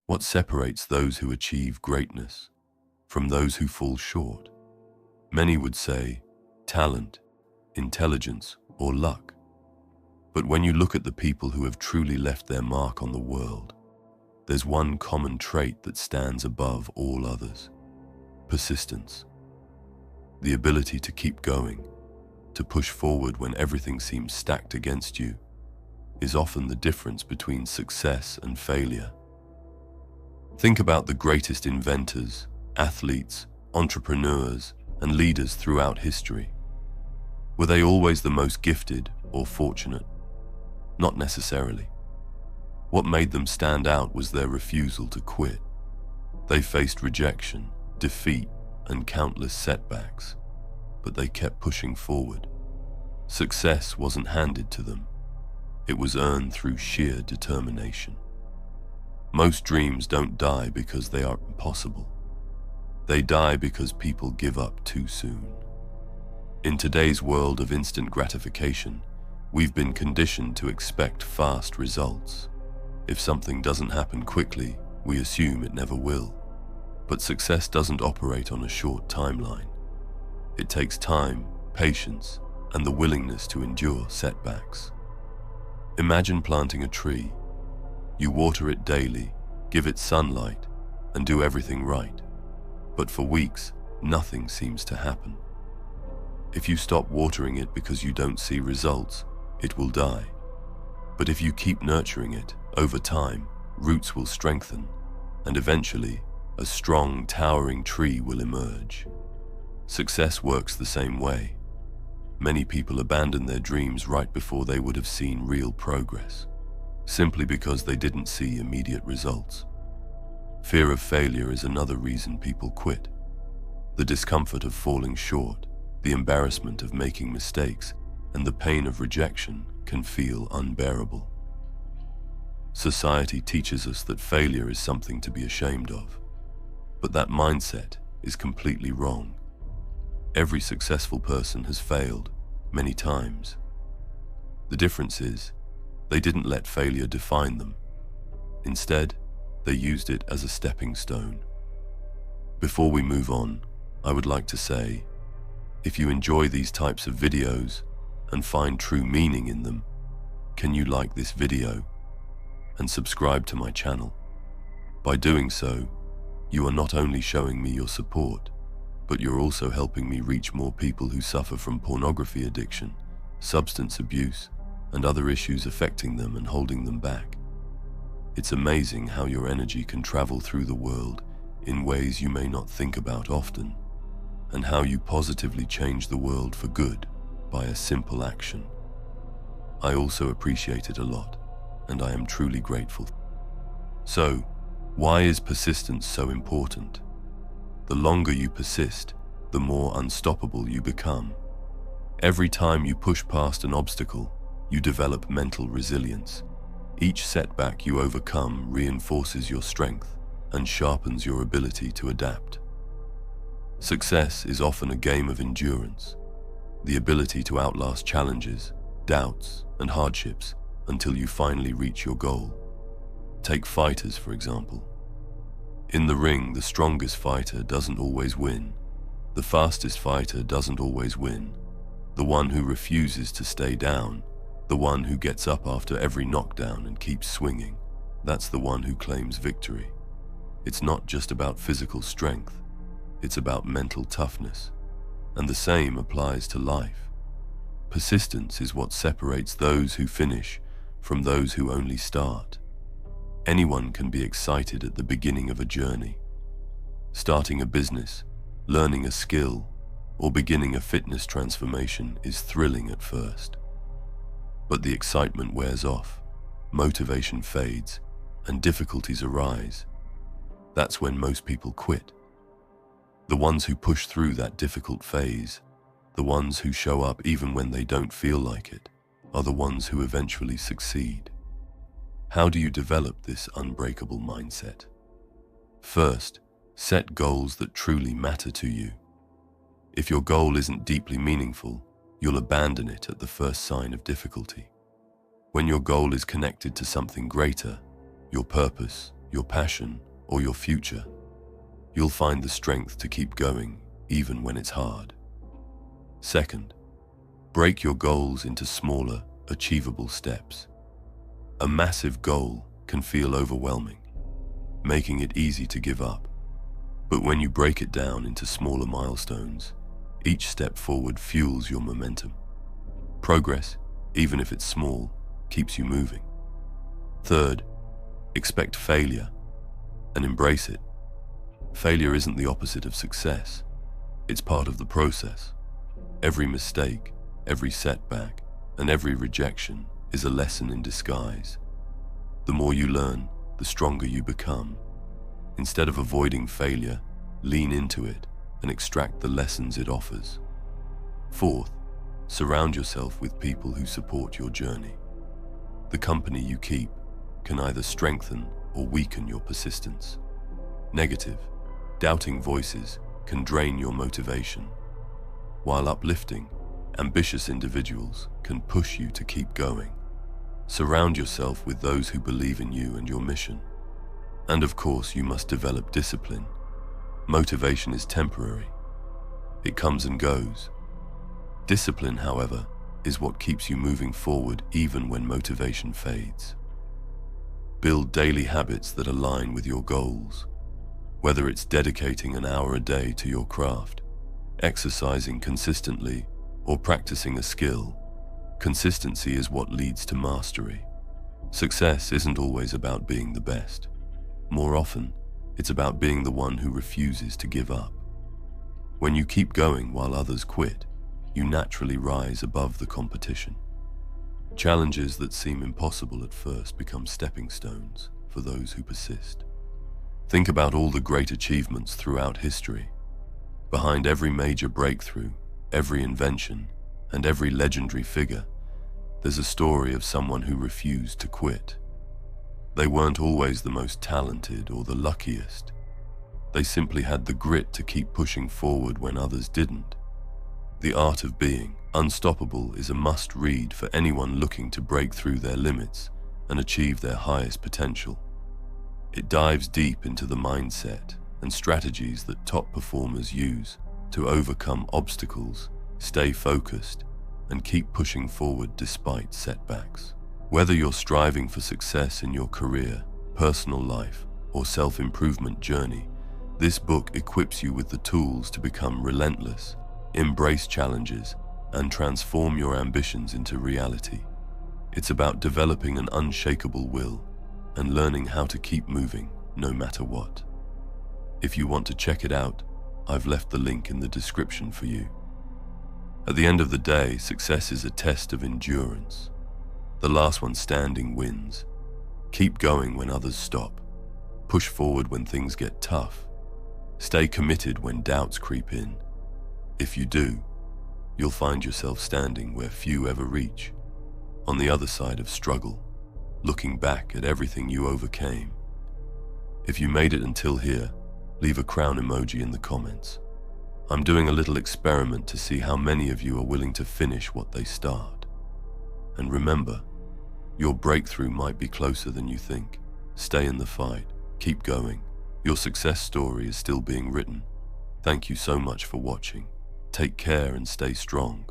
What separates those who achieve greatness from those who fall short? Many would say talent, intelligence, or luck. But when you look at the people who have truly left their mark on the world, there's one common trait that stands above all others: persistence. The ability to keep going, to push forward when everything seems stacked against you, is often the difference between success and failure. Think about the greatest inventors, athletes, entrepreneurs, and leaders throughout history. Were they always the most gifted or fortunate? Not necessarily. What made them stand out was their refusal to quit. They faced rejection, defeat, and countless setbacks, but they kept pushing forward. Success wasn't handed to them. It was earned through sheer determination. Most dreams don't die because they are impossible. They die because people give up too soon. In today's world of instant gratification, we've been conditioned to expect fast results. If something doesn't happen quickly, we assume it never will. But success doesn't operate on a short timeline. It takes time, patience, and the willingness to endure setbacks. Imagine planting a tree. You water it daily, give it sunlight, and do everything right. But for weeks, nothing seems to happen. If you stop watering it because you don't see results, it will die. But if you keep nurturing it, over time, roots will strengthen, and eventually, a strong, towering tree will emerge. Success works the same way. Many people abandon their dreams right before they would have seen real progress, simply because they didn't see immediate results. Fear of failure is another reason people quit. The discomfort of falling short, the embarrassment of making mistakes, and the pain of rejection can feel unbearable. Society teaches us that failure is something to be ashamed of, but that mindset is completely wrong. Every successful person has failed, many times. The difference is, they didn't let failure define them. Instead, they used it as a stepping stone. Before we move on, I would like to say, if you enjoy these types of videos and find true meaning in them, can you like this video and subscribe to my channel? By doing so, you are not only showing me your support, but you're also helping me reach more people who suffer from pornography addiction, substance abuse, and other issues affecting them and holding them back. It's amazing how your energy can travel through the world in ways you may not think about often, and how you positively change the world for good by a simple action. I also appreciate it a lot, and I am truly grateful. So, why is persistence so important? The longer you persist, the more unstoppable you become. Every time you push past an obstacle, you develop mental resilience. Each setback you overcome reinforces your strength and sharpens your ability to adapt. Success is often a game of endurance, the ability to outlast challenges, doubts, and hardships until you finally reach your goal. Take fighters, for example. In the ring, the strongest fighter doesn't always win. The fastest fighter doesn't always win. The one who refuses to stay down, the one who gets up after every knockdown and keeps swinging, that's the one who claims victory. It's not just about physical strength, it's about mental toughness. And the same applies to life. Persistence is what separates those who finish from those who only start. Anyone can be excited at the beginning of a journey. Starting a business, learning a skill, or beginning a fitness transformation is thrilling at first. But the excitement wears off, motivation fades, and difficulties arise. That's when most people quit. The ones who push through that difficult phase, the ones who show up even when they don't feel like it, are the ones who eventually succeed. How do you develop this unbreakable mindset? First, set goals that truly matter to you. If your goal isn't deeply meaningful, you'll abandon it at the first sign of difficulty. When your goal is connected to something greater, your purpose, your passion, or your future, you'll find the strength to keep going even when it's hard. Second, break your goals into smaller, achievable steps. A massive goal can feel overwhelming, making it easy to give up. But when you break it down into smaller milestones, each step forward fuels your momentum. Progress, even if it's small, keeps you moving. Third, expect failure and embrace it. Failure isn't the opposite of success. It's part of the process. Every mistake, every setback, and every rejection is a lesson in disguise. The more you learn, the stronger you become. Instead of avoiding failure, lean into it and extract the lessons it offers. Fourth, surround yourself with people who support your journey. The company you keep can either strengthen or weaken your persistence. Negative, doubting voices can drain your motivation, while uplifting, ambitious individuals can push you to keep going. Surround yourself with those who believe in you and your mission. And of course, you must develop discipline. Motivation is temporary. It comes and goes. Discipline, however, is what keeps you moving forward even when motivation fades. Build daily habits that align with your goals. Whether it's dedicating an hour a day to your craft, exercising consistently, or practicing a skill, consistency is what leads to mastery. Success isn't always about being the best. More often, it's about being the one who refuses to give up. When you keep going while others quit, you naturally rise above the competition. Challenges that seem impossible at first become stepping stones for those who persist. Think about all the great achievements throughout history. Behind every major breakthrough, every invention, and every legendary figure, there's a story of someone who refused to quit. They weren't always the most talented or the luckiest. They simply had the grit to keep pushing forward when others didn't. The Art of Being Unstoppable is a must-read for anyone looking to break through their limits and achieve their highest potential. It dives deep into the mindset and strategies that top performers use to overcome obstacles, stay focused, and keep pushing forward despite setbacks. Whether you're striving for success in your career, personal life, or self-improvement journey, this book equips you with the tools to become relentless, embrace challenges, and transform your ambitions into reality. It's about developing an unshakable will and learning how to keep moving no matter what. If you want to check it out, I've left the link in the description for you. At the end of the day, success is a test of endurance. The last one standing wins. Keep going when others stop. Push forward when things get tough. Stay committed when doubts creep in. If you do, you'll find yourself standing where few ever reach, on the other side of struggle, looking back at everything you overcame. If you made it until here, leave a crown emoji in the comments. I'm doing a little experiment to see how many of you are willing to finish what they start. And remember, your breakthrough might be closer than you think. Stay in the fight. Keep going. Your success story is still being written. Thank you so much for watching. Take care and stay strong.